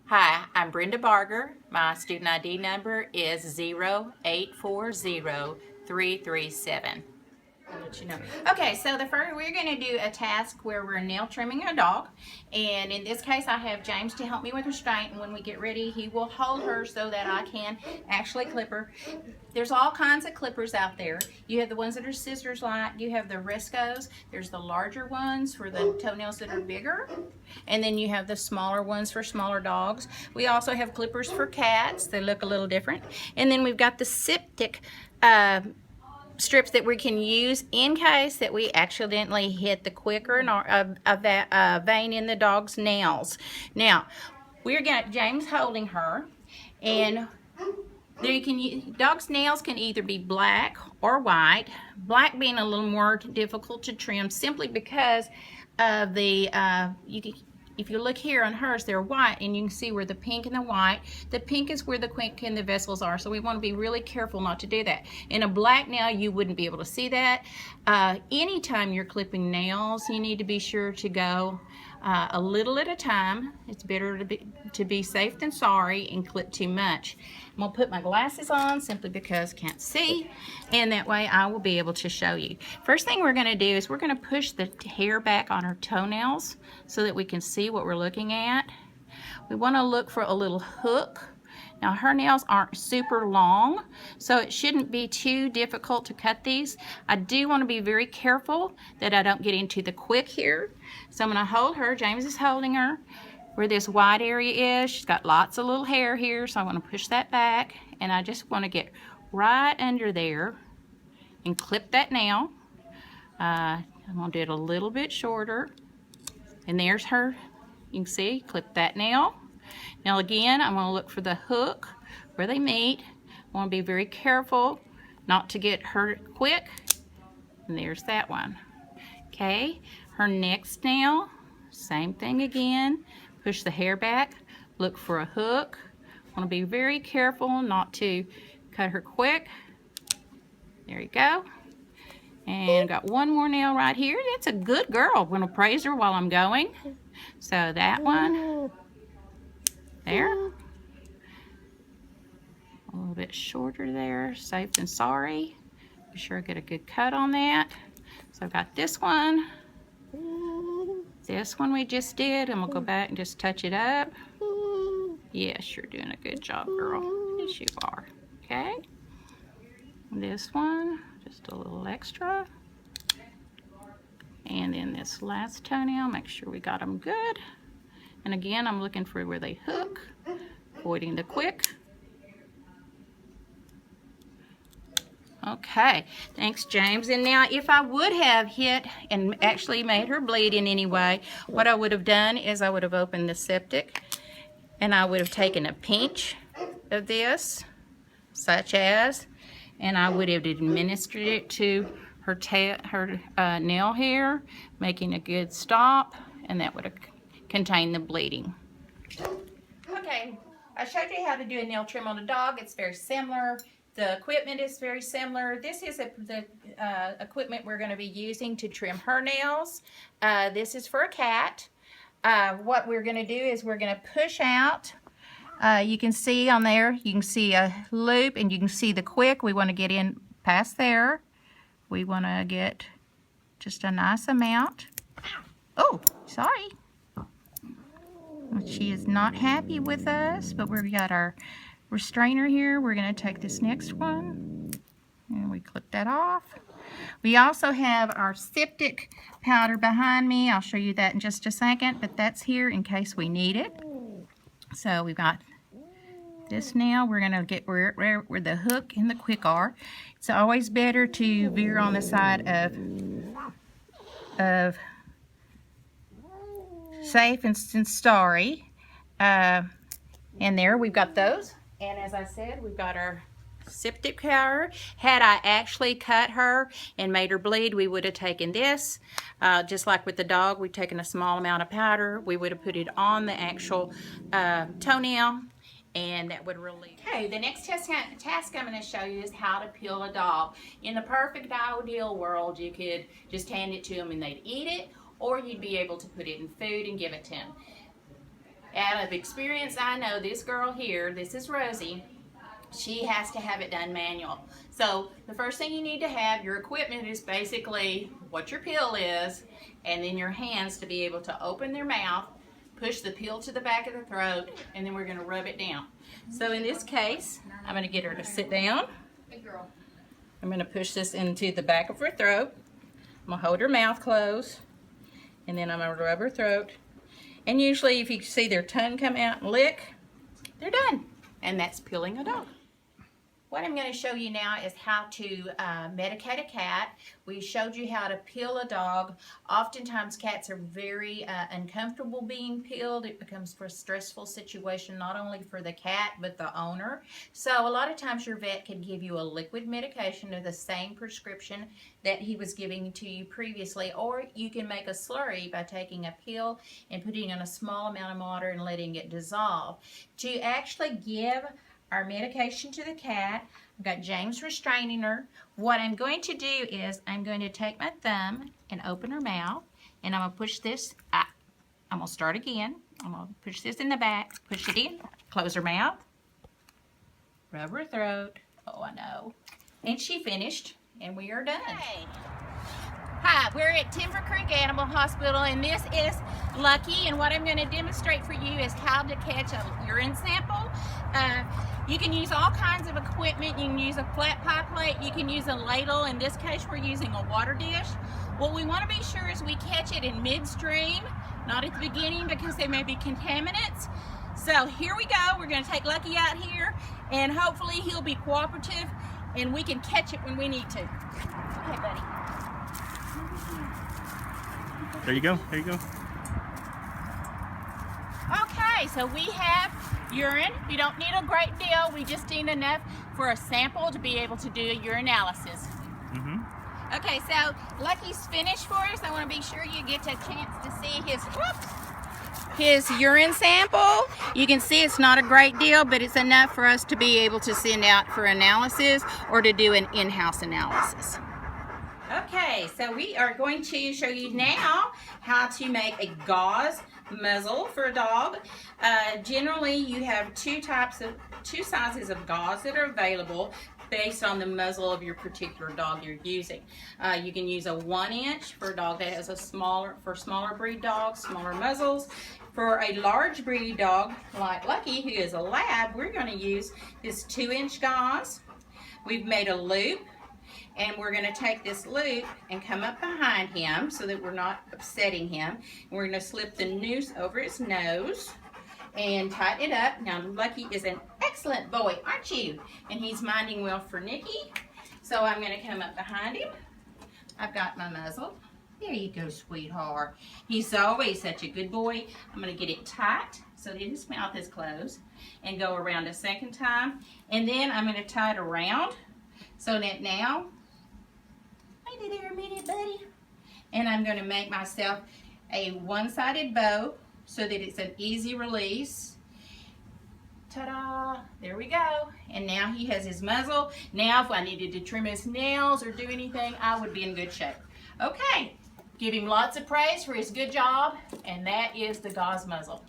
Hi, I'm Brenda Barger. My student ID number is 0840337. I'll let you know. Okay, so we're going to do a task where we're nail trimming a dog, and in this case I have James to help me with restraint, and when we get ready he will hold her so that I can actually clip her. There's all kinds of clippers out there. You have the ones that are scissors like, you have the Riscos, there's the larger ones for the toenails that are bigger, and then you have the smaller ones for smaller dogs. We also have clippers for cats. They look a little different. And then we've got the septic strips that we can use in case that we accidentally hit the quicker vein in the dog's nails. Now, we're got James holding her, and dogs' nails can either be black or white. Black being a little more difficult to trim simply because of the if you look here on hers, they're white, and you can see where the pink and the white. The pink is where the quick and the vessels are, so we want to be really careful not to do that. In a black nail, you wouldn't be able to see that. Anytime you're clipping nails, you need to be sure to go a little at a time. It's better to be safe than sorry and clip too much. I'm going to put my glasses on simply because I can't see, and that way I will be able to show you. First thing we're going to do is we're going to push the hair back on her toenails so that we can see what we're looking at. We want to look for a little hook. Now her nails aren't super long, so it shouldn't be too difficult to cut these. I do want to be very careful that I don't get into the quick here. So I'm going to hold her. James is holding her. Where this white area is, she's got lots of little hair here, so I want to push that back, and I just want to get right under there and clip that nail. I'm going to do it a little bit shorter, and there's her. You can see, clip that nail. Now again, I'm going to look for the hook where they meet. I want to be very careful not to get hurt quick, and there's that one. Okay, her next nail, same thing again. Push the hair back, look for a hook. I want to be very careful not to cut her quick. There you go. And got one more nail right here. That's a good girl. I'm going to praise her while I'm going. So that one, there. A little bit shorter there, safe than sorry. Be sure I get a good cut on that. So I've got this one. This one we just did, and we'll go back and just touch it up. Yes, you're doing a good job, girl. Yes, you are. Okay. This one, just a little extra. And then this last toenail, make sure we got them good. And again, I'm looking for where they hook, avoiding the quick. Okay, thanks James. And now if I would have hit and actually made her bleed in any way, what I would have done is I would have opened the septic, and I would have taken a pinch of this, such as, and I would have administered it to her nail hair, making a good stop, and that would have contained the bleeding. Okay, I showed you how to do a nail trim on a dog. It's very similar. The equipment is very similar. This is the equipment we're going to be using to trim her nails. This is for a cat. What we're going to do is we're going to push out. You can see on there, you can see a loop, and you can see the quick. We want to get in past there. We want to get just a nice amount. Oh, sorry. She is not happy with us, but we've got our restrainer here. We're going to take this next one, and we clip that off. We also have our septic powder behind me. I'll show you that in just a second, but that's here in case we need it. So we've got this now. We're going to get where the hook and the quick are. It's always better to veer on the side of safe and sorry. And there we've got those. And as I said, we've got our septic powder. Had I actually cut her and made her bleed, we would have taken this. Just like with the dog, we've taken a small amount of powder. We would have put it on the actual toenail, and that would relieve. Okay, the next task I'm going to show you is how to peel a dog. In the perfect ideal world, you could just hand it to them and they'd eat it, or you'd be able to put it in food and give it to them. Out of experience, I know this girl here, this is Rosie, she has to have it done manual. So the first thing you need to have, your equipment is basically what your pill is, and then your hands to be able to open their mouth, push the pill to the back of the throat, and then we're going to rub it down. So in this case, I'm going to get her to sit down. I'm going to push this into the back of her throat. I'm going to hold her mouth closed, and then I'm going to rub her throat. And usually if you see their tongue come out and lick, they're done. And that's pilling a dog. What I'm going to show you now is how to medicate a cat. We showed you how to pill a dog. Oftentimes cats are very uncomfortable being pilled. It becomes a stressful situation not only for the cat but the owner. So a lot of times your vet can give you a liquid medication of the same prescription that he was giving to you previously, or you can make a slurry by taking a pill and putting in a small amount of water and letting it dissolve. To actually give our medication to the cat, I've got James restraining her. What I'm going to do is I'm going to take my thumb and open her mouth, and I'm going to push this. I'm going to start again. I'm going to push this in the back, push it in, close her mouth, rub her throat. Oh, I know. And she finished, and we are done. Hey. Hi, we're at Timber Creek Animal Hospital, and this is Lucky, and what I'm going to demonstrate for you is how to catch a urine sample. You can use all kinds of equipment. You can use a flat pie plate, you can use a ladle. In this case, we're using a water dish. What we want to be sure is we catch it in midstream, not at the beginning, because there may be contaminants. So here we go. We're going to take Lucky out here, and hopefully he'll be cooperative, and we can catch it when we need to. Okay, buddy. There you go. There you go. Okay, so we have urine. We don't need a great deal. We just need enough for a sample to be able to do a urinalysis. Okay, so Lucky's finished for us. I want to be sure you get a chance to see his urine sample. You can see it's not a great deal, but it's enough for us to be able to send out for analysis or to do an in-house analysis. Okay, so we are going to show you now how to make a gauze muzzle for a dog. Generally, you have two sizes of gauze that are available based on the muzzle of your particular dog you're using. You can use a 1-inch for a dog that has a smaller breed dogs, smaller muzzles. For a large breed dog like Lucky, who is a lab, we're going to use this 2-inch gauze. We've made a loop, and we're going to take this loop and come up behind him so that we're not upsetting him. And we're going to slip the noose over his nose and tighten it up. Now, Lucky is an excellent boy, aren't you? And he's minding well for Nikki. So I'm going to come up behind him. I've got my muzzle. There you go, sweetheart. He's always such a good boy. I'm going to get it tight so that his mouth is closed and go around a second time. And then I'm going to tie it around so that now, wait there a minute, buddy. And I'm going to make myself a one-sided bow so that it's an easy release. Ta-da! There we go. And now he has his muzzle. Now if I needed to trim his nails or do anything, I would be in good shape. Okay, give him lots of praise for his good job, and that is the gauze muzzle.